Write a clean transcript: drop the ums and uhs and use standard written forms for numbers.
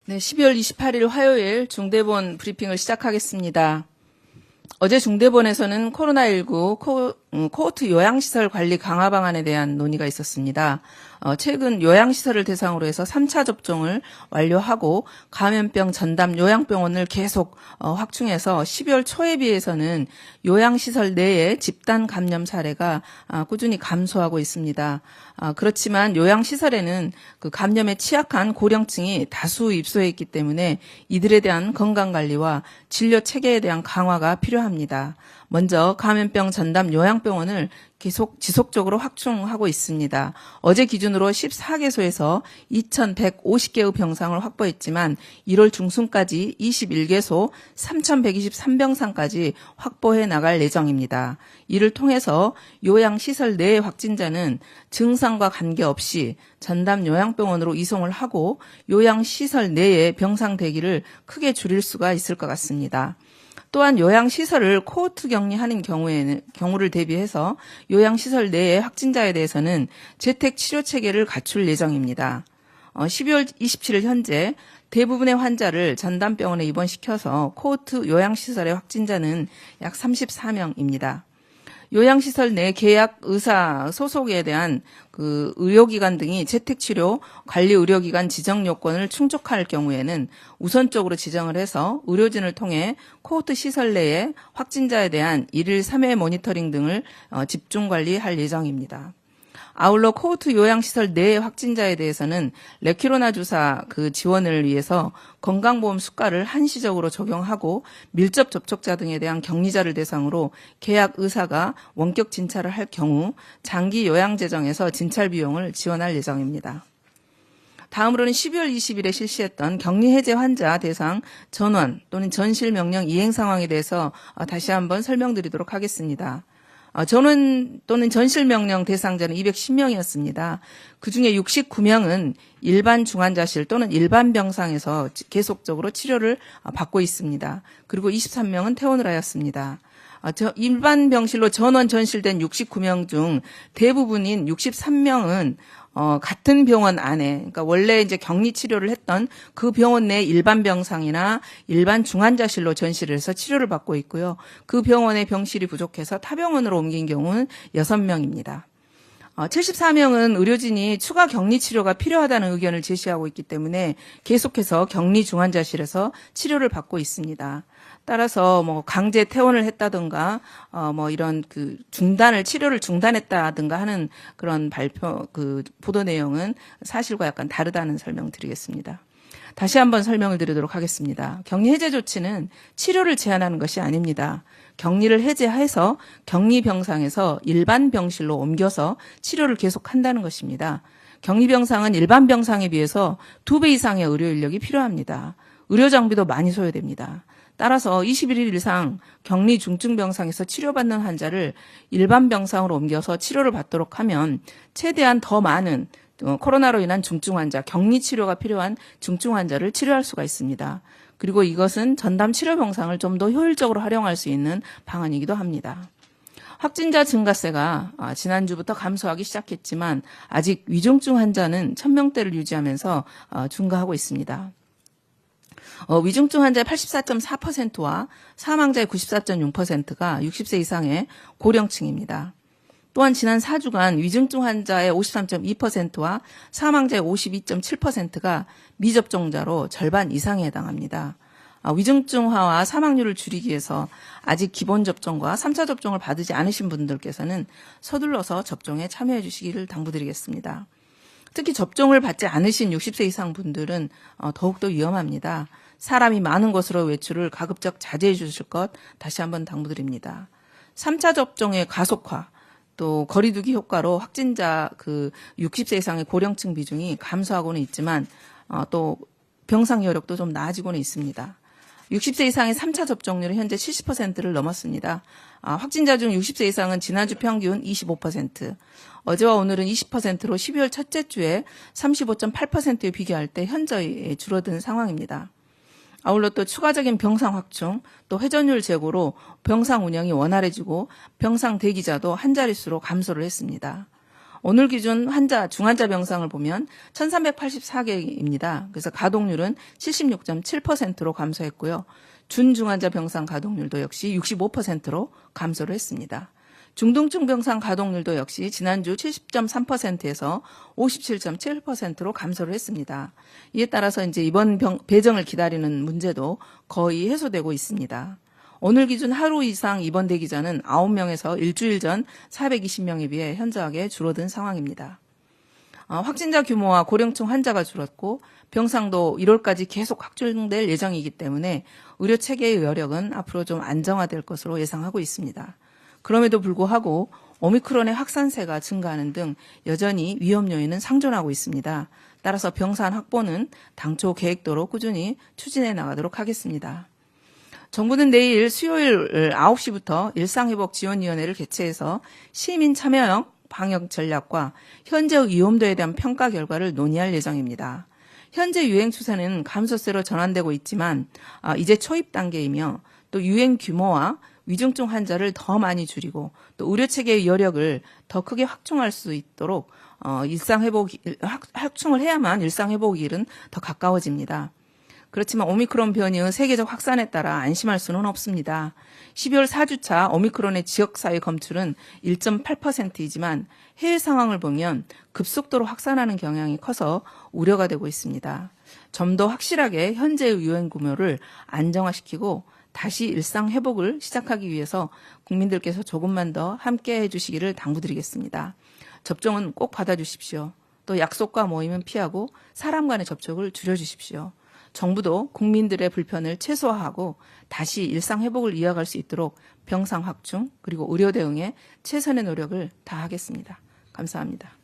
네, 12월 28일 화요일 중대본 브리핑을 시작하겠습니다. 어제 중대본에서는 코로나19 코호트 요양시설 관리 강화 방안에 대한 논의가 있었습니다. 최근 요양시설을 대상으로 해서 3차 접종을 완료하고 감염병 전담 요양병원을 계속 확충해서 12월 초에 비해서는 요양시설 내에 집단 감염 사례가 꾸준히 감소하고 있습니다. 그렇지만 요양시설에는 그 감염에 취약한 고령층이 다수 입소해 있기 때문에 이들에 대한 건강관리와 진료 체계에 대한 강화가 필요합니다. 먼저 감염병 전담 요양병원을 계속 지속적으로 확충하고 있습니다. 어제 기준으로 14개소에서 2,150개의 병상을 확보했지만 1월 중순까지 21개소 3,123병상까지 확보해 나갈 예정입니다. 이를 통해서 요양시설 내 확진자는 증상과 관계없이 전담 요양병원으로 이송을 하고 요양시설 내의 병상 대기를 크게 줄일 수가 있을 것 같습니다. 또한 요양시설을 코호트 격리하는 경우를 대비해서 요양시설 내의 확진자에 대해서는 재택치료체계를 갖출 예정입니다. 12월 27일 현재 대부분의 환자를 전담병원에 입원시켜서 코호트 요양시설의 확진자는 약 34명입니다. 요양시설 내 계약 의사 소속에 대한 그 의료기관 등이 재택치료 관리 의료기관 지정 요건을 충족할 경우에는 우선적으로 지정을 해서 의료진을 통해 코호트 시설 내에 확진자에 대한 1일 3회 모니터링 등을 집중 관리할 예정입니다. 아울러 코호트 요양시설 내 확진자에 대해서는 레퀴로나 주사 그 지원을 위해서 건강보험 수가를 한시적으로 적용하고 밀접 접촉자 등에 대한 격리자를 대상으로 계약 의사가 원격 진찰을 할 경우 장기 요양재정에서 진찰 비용을 지원할 예정입니다. 다음으로는 12월 20일에 실시했던 격리 해제 환자 대상 전원 또는 전실 명령 이행 상황에 대해서 다시 한번 설명드리도록 하겠습니다. 전원 또는 전실 명령 대상자는 210명이었습니다. 그중에 69명은 일반 중환자실 또는 일반 병상에서 계속적으로 치료를 받고 있습니다. 그리고 23명은 퇴원을 하였습니다. 일반 병실로 전원 전실된 69명 중 대부분인 63명은 같은 병원 안에, 그러니까 원래 이제 격리 치료를 했던 그 병원 내 일반 병상이나 일반 중환자실로 전실을 해서 치료를 받고 있고요. 그 병원의 병실이 부족해서 타 병원으로 옮긴 경우는 6명입니다. 74명은 의료진이 추가 격리 치료가 필요하다는 의견을 제시하고 있기 때문에 계속해서 격리 중환자실에서 치료를 받고 있습니다. 따라서 뭐 강제 퇴원을 했다든가 뭐 이런 그 치료를 중단했다든가 하는 그런 보도 내용은 사실과 약간 다르다는 설명 드리겠습니다. 다시 한번 설명을 드리도록 하겠습니다. 격리 해제 조치는 치료를 제한하는 것이 아닙니다. 격리를 해제해서 격리 병상에서 일반 병실로 옮겨서 치료를 계속한다는 것입니다. 격리 병상은 일반 병상에 비해서 2배 이상의 의료 인력이 필요합니다. 의료 장비도 많이 소요됩니다. 따라서 21일 이상 격리 중증 병상에서 치료받는 환자를 일반 병상으로 옮겨서 치료를 받도록 하면 최대한 더 많은 코로나로 인한 중증 환자, 격리 치료가 필요한 중증 환자를 치료할 수가 있습니다. 그리고 이것은 전담 치료 병상을 좀 더 효율적으로 활용할 수 있는 방안이기도 합니다. 확진자 증가세가 지난주부터 감소하기 시작했지만 아직 위중증 환자는 1000명대를 유지하면서 증가하고 있습니다. 위중증 환자의 84.4%와 사망자의 94.6%가 60세 이상의 고령층입니다. 또한 지난 4주간 위중증 환자의 53.2%와 사망자의 52.7%가 미접종자로 절반 이상에 해당합니다. 위중증화와 사망률을 줄이기 위해서 아직 기본 접종과 3차 접종을 받지 않으신 분들께서는 서둘러서 접종에 참여해 주시기를 당부드리겠습니다. 특히 접종을 받지 않으신 60세 이상 분들은 더욱더 위험합니다. 사람이 많은 곳으로 외출을 가급적 자제해 주실 것 다시 한번 당부드립니다. 3차 접종의 가속화, 또 거리두기 효과로 확진자 60세 이상의 고령층 비중이 감소하고는 있지만 또 병상 여력도 좀 나아지고는 있습니다. 60세 이상의 3차 접종률은 현재 70%를 넘었습니다. 확진자 중 60세 이상은 지난주 평균 25%, 어제와 오늘은 20%로 12월 첫째 주에 35.8%에 비교할 때 현저히 줄어든 상황입니다. 아울러 또 추가적인 병상 확충, 또 회전율 제고로 병상 운영이 원활해지고 병상 대기자도 한 자릿수로 감소를 했습니다. 오늘 기준 중환자 병상을 보면 1384개입니다. 그래서 가동률은 76.7%로 감소했고요. 준중환자 병상 가동률도 역시 65%로 감소를 했습니다. 중등증 병상 가동률도 역시 지난주 70.3%에서 57.7%로 감소를 했습니다. 이에 따라서 이제 이번 배정을 기다리는 문제도 거의 해소되고 있습니다. 오늘 기준 하루 이상 입원 대기자는 9명에서 일주일 전 420명에 비해 현저하게 줄어든 상황입니다. 확진자 규모와 고령층 환자가 줄었고 병상도 1월까지 계속 확충될 예정이기 때문에 의료 체계의 여력은 앞으로 좀 안정화될 것으로 예상하고 있습니다. 그럼에도 불구하고 오미크론의 확산세가 증가하는 등 여전히 위험 요인은 상존하고 있습니다. 따라서 병상 확보는 당초 계획대로 꾸준히 추진해 나가도록 하겠습니다. 정부는 내일 수요일 9시부터 일상회복지원위원회를 개최해서 시민 참여형 방역 전략과 현재 위험도에 대한 평가 결과를 논의할 예정입니다. 현재 유행 추세는 감소세로 전환되고 있지만 이제 초입 단계이며 또 유행 규모와 위중증 환자를 더 많이 줄이고 또 의료체계의 여력을 더 크게 확충할 수 있도록 확충을 해야만 일상회복일은 더 가까워집니다. 그렇지만 오미크론 변이의 세계적 확산에 따라 안심할 수는 없습니다. 12월 4주차 오미크론의 지역사회 검출은 1.8%이지만 해외 상황을 보면 급속도로 확산하는 경향이 커서 우려가 되고 있습니다. 좀 더 확실하게 현재의 유행 규모를 안정화시키고 다시 일상 회복을 시작하기 위해서 국민들께서 조금만 더 함께 해주시기를 당부드리겠습니다. 접종은 꼭 받아주십시오. 또 약속과 모임은 피하고 사람 간의 접촉을 줄여주십시오. 정부도 국민들의 불편을 최소화하고 다시 일상 회복을 이어갈 수 있도록 병상 확충 그리고 의료 대응에 최선의 노력을 다하겠습니다. 감사합니다.